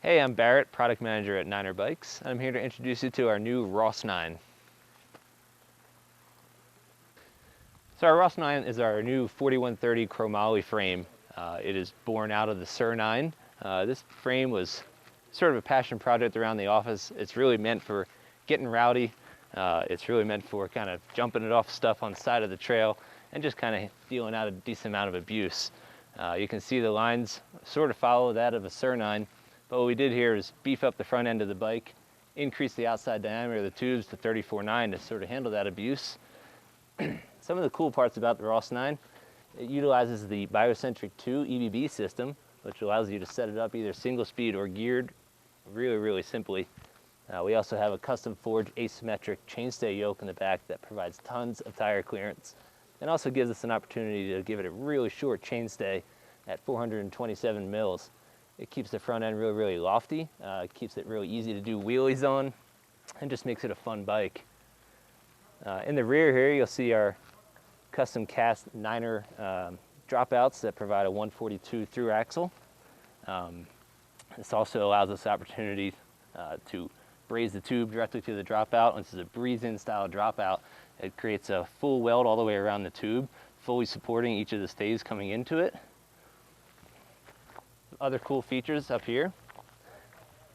Hey, I'm Barrett, product manager at Niner Bikes. I'm here to introduce you to our new ROS 9. So our ROS 9 is our new 4130 chromoly frame. It is born out of the Sur 9. This frame was sort of a passion project around the office. It's really meant for getting rowdy. It's really meant for kind of jumping it off stuff on the side of the trail and just kind of dealing out a decent amount of abuse. You can see the lines sort of follow that of a Sur 9. But what we did here is beef up the front end of the bike, increase the outside diameter of the tubes to 34.9 to sort of handle that abuse. Some of the cool parts about the ROS 9, it utilizes the Biocentric 2 EBB system, which allows you to set it up either single speed or geared really simply. We also have a custom forged asymmetric chainstay yoke in the back that provides tons of tire clearance and also gives us an opportunity to give it a really short chainstay at 427 mils. It keeps the front end really lofty, it keeps it really easy to do wheelies on, and just makes it a fun bike. In the rear here, you'll see our custom cast Niner dropouts that provide a 142 through axle. This also allows us the opportunity to braze the tube directly to the dropout. This is a breeze-in style dropout. It creates a full weld all the way around the tube, fully supporting each of the stays coming into it. Other cool features up here,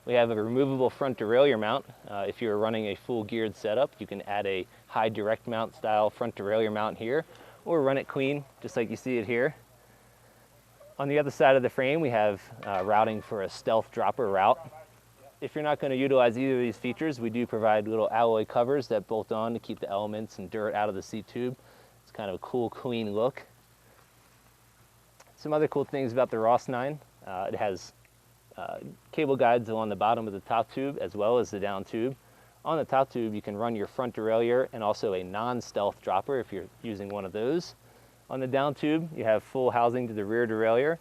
we have a removable front derailleur mount. If you're running a full geared setup, you can add a high direct mount style front derailleur mount here, or run it clean, just like you see it here. On the other side of the frame, we have routing for a stealth dropper route. If you're not going to utilize either of these features, we do provide little alloy covers that bolt on to keep the elements and dirt out of the seat tube. It's kind of a cool, clean look. Some other cool things about the ROS 9. It has cable guides along the bottom of the top tube as well as the down tube. On the top tube, you can run your front derailleur and also a non-stealth dropper if you're using one of those. On the down tube, you have full housing to the rear derailleur.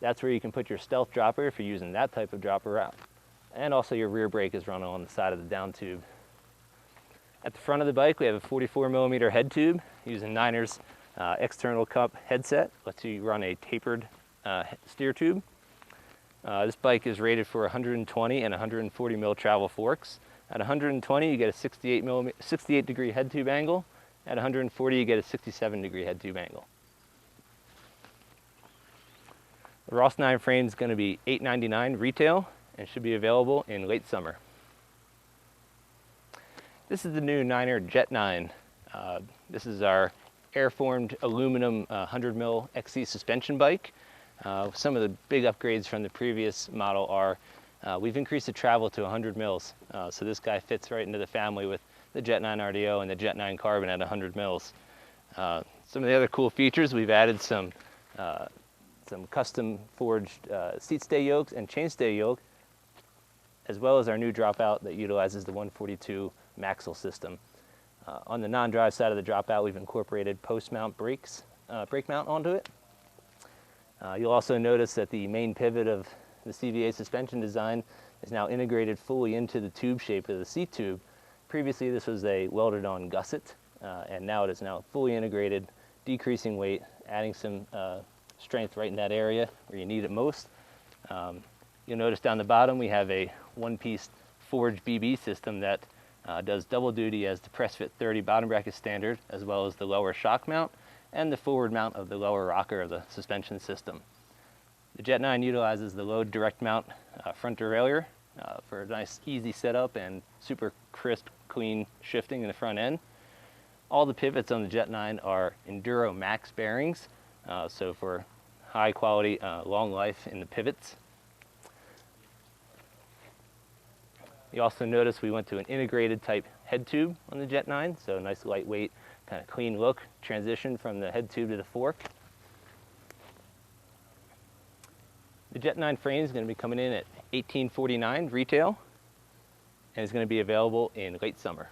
That's where you can put your stealth dropper if you're using that type of dropper route. And also your rear brake is run on the side of the down tube. At the front of the bike, we have a 44mm head tube using Niner's external cup headset. Lets you run a tapered steer tube. This bike is rated for 120 and 140 mil travel forks. At 120, you get a 68 degree head tube angle. At 140, you get a 67 degree head tube angle. The ROS 9 frame is going to be $899 retail and should be available in late summer. This is the new Niner Jet 9. This is our airformed aluminum 100 mil XC suspension bike. Some of the big upgrades from the previous model are we've increased the travel to 100 mils. So this guy fits right into the family with the Jet 9 RDO and the Jet 9 Carbon at 100 mils. Some of the other cool features, we've added some custom forged seat stay yokes and chainstay yoke, as well as our new dropout that utilizes the 142 Maxle system. On the non-drive side of the dropout, we've incorporated post-mount brakes, brake mount onto it. You'll also notice that the main pivot of the CVA suspension design is now integrated fully into the tube shape of the seat tube. Previously, this was a welded-on gusset, and now it is now fully integrated, decreasing weight, adding some strength right in that area where you need it most. You'll notice down the bottom we have a one-piece forged BB system that does double duty as the press fit 30 bottom bracket standard, as well as the lower shock mount and the forward mount of the lower rocker of the suspension system. The Jet 9 utilizes the low direct mount front derailleur for a nice easy setup and super crisp, clean shifting in the front end. All the pivots on the Jet 9 are Enduro Max bearings, so for high quality, long life in the pivots. You also notice we went to an integrated type head tube on the Jet 9, so a nice lightweight, kind of clean look, transition from the head tube to the fork. The Jet 9 frame is going to be coming in at $1849 retail and is going to be available in late summer.